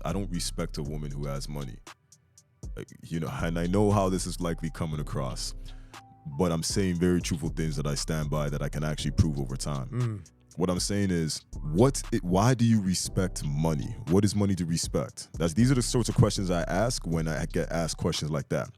I don't respect a woman who has money. And I know how this is likely coming across, but I'm saying very truthful things that I stand by that I can actually prove over time. What I'm saying is, why do you respect money? What is money to respect? These are the sorts of questions I ask when I get asked questions like that.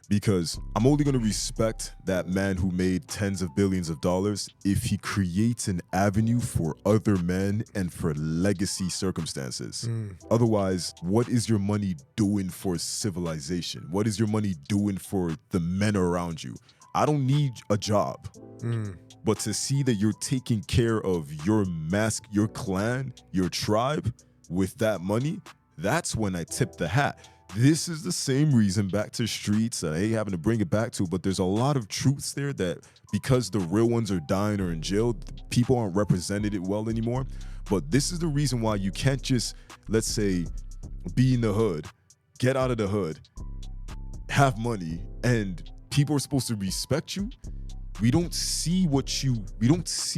Because I'm only going to respect that man who made tens of billions of dollars if he creates an avenue for other men and for legacy circumstances. Otherwise, what is your money doing for civilization? What is your money doing for the men around you? I don't need a job. But to see that you're taking care of your your clan, your tribe with that money, that's when I tip the hat. This is the same reason, back to streets, I hate having to bring it back to, but there's a lot of truths there that because the real ones are dying or in jail, people aren't represented it well anymore. But this is the reason why you can't just, let's say, be in the hood, get out of the hood, have money, and people are supposed to respect you. We don't see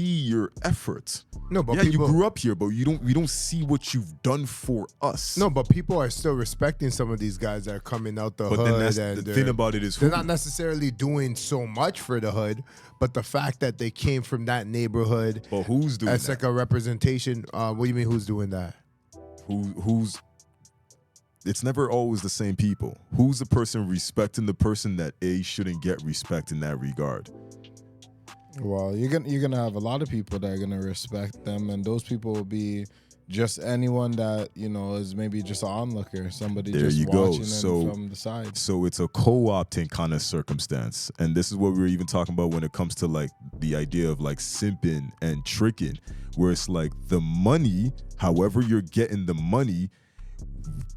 your efforts. No, but yeah, you grew up here, but we don't see what you've done for us. No, but people are still respecting some of these guys that are coming out the hood. Then that's the thing about it is they're not necessarily doing so much for the hood, but the fact that they came from that neighborhood. But who's doing that's that? Like a representation. What do you mean? Who's doing that? Who's? It's never always the same people. Who's the person respecting the person that shouldn't get respect in that regard? Well, you're gonna have a lot of people that are gonna respect them, and those people will be just anyone that is maybe just an onlooker, somebody there just you watching go. them from the side. So it's a co-opting kind of circumstance, and this is what we were even talking about when it comes to like the idea of like simping and tricking, where it's like the money, however you're getting the money,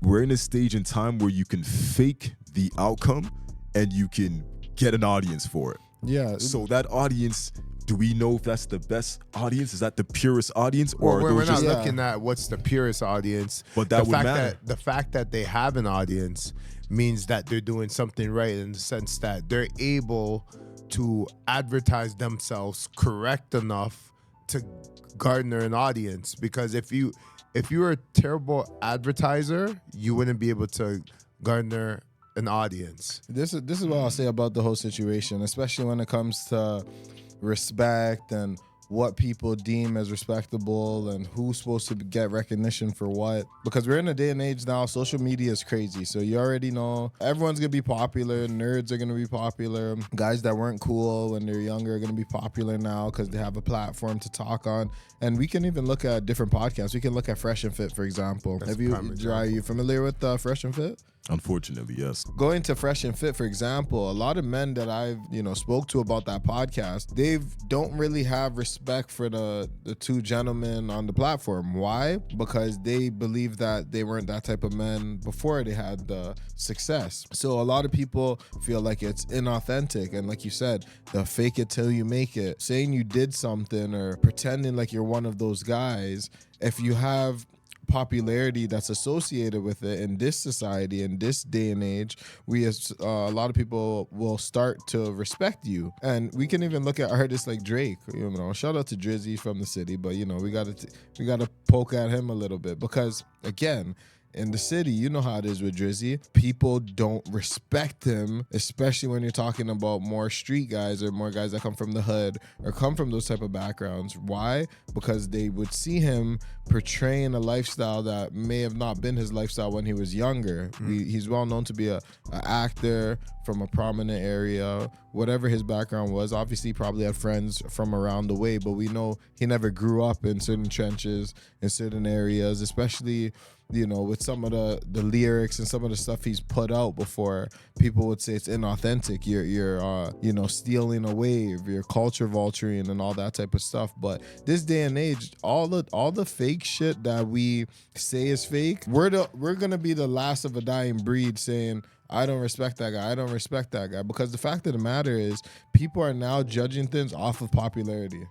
we're in a stage in time where you can fake the outcome and you can get an audience for it. Yeah. So that audience, do we know if that's the best audience? Is that the purest audience? Or we're not looking at what's the purest audience. But that would matter. The fact that they have an audience means that they're doing something right, in the sense that they're able to advertise themselves correct enough to garner an audience. Because if you were a terrible advertiser, you wouldn't be able to garner an audience. This is what I'll say about the whole situation, especially when it comes to respect and what people deem as respectable and who's supposed to get recognition for what. Because we're in a day and age now, social media is crazy. So you already know everyone's going to be popular. Nerds are going to be popular. Guys that weren't cool when they're younger are going to be popular now because they have a platform to talk on. And we can even look at different podcasts. We can look at Fresh and Fit, for example. Are you familiar with Fresh and Fit? Unfortunately, yes. Going to Fresh and Fit, for example, a lot of men that I've spoke to about that podcast, they don't really have respect for the two gentlemen on the platform. Why? Because they believe that they weren't that type of men before they had the success. So a lot of people feel like it's inauthentic, and like you said, the fake it till you make it, saying you did something or pretending like you're one of those guys. If you have popularity that's associated with it in this society, in this day and age, a lot of people will start to respect you. And we can even look at artists like Drake. Shout out to Drizzy from the city, but we gotta poke at him a little bit, because again, in the city, you know how it is with Drizzy. People don't respect him, especially when you're talking about more street guys or more guys that come from the hood or come from those type of backgrounds. Why? Because they would see him portraying a lifestyle that may have not been his lifestyle when he was younger. He's well known to be an actor from a prominent area. Whatever his background was, obviously he probably had friends from around the way, but we know he never grew up in certain trenches, in certain areas, especially with some of the lyrics and some of the stuff he's put out before. People would say it's inauthentic. You're stealing a wave, you're culture vulturing and all that type of stuff. But this day and age, all the fake shit that we say is fake, we're gonna be the last of a dying breed saying, I don't respect that guy, I don't respect that guy. Because the fact of the matter is, people are now judging things off of popularity.